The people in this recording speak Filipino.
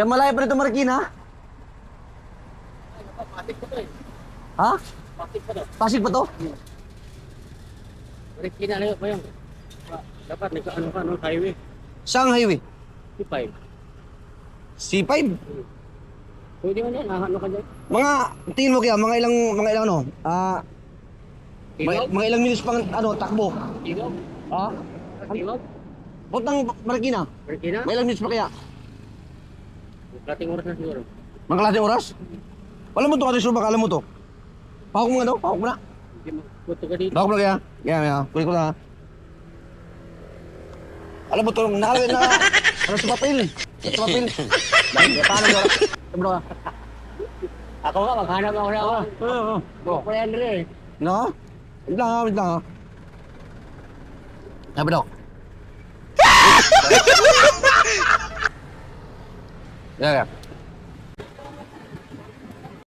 Kaya malayo pa rito Marikina? Pasig pa to eh. Ha? Pasig pa to. Pasig pa to? Marikina na yun pa yun. Dapat nagkaano ka, no? Highway. Saan highway? C5. C5? Pwede man yan, ano ka dyan? Mga, tingin mo kaya, mga ilang ano? Tingog? Mga ilang minutes pang ano, takbo. Tingog? Ha? Tingog? Putang Marikina? Marikina? Mga ilang minutes pa kaya? Kating oras na siguro. Mga kalating oras? Alam mo to, Ate Subak, alam mo to. Pahok mo nga daw, pahok mo na. Hindi mo, puto ka dito. Pahok mo na kaya. Kaya, kulit ko na. Alam mo to, nakalagay na, ano sa papel. Sa papel. Paano ba? Bro, Ako nga, maghanap ako na ako. bro. Ako yan rin eh. No? Wait lang ha, wait lang ha. Sabi daw. Yeah.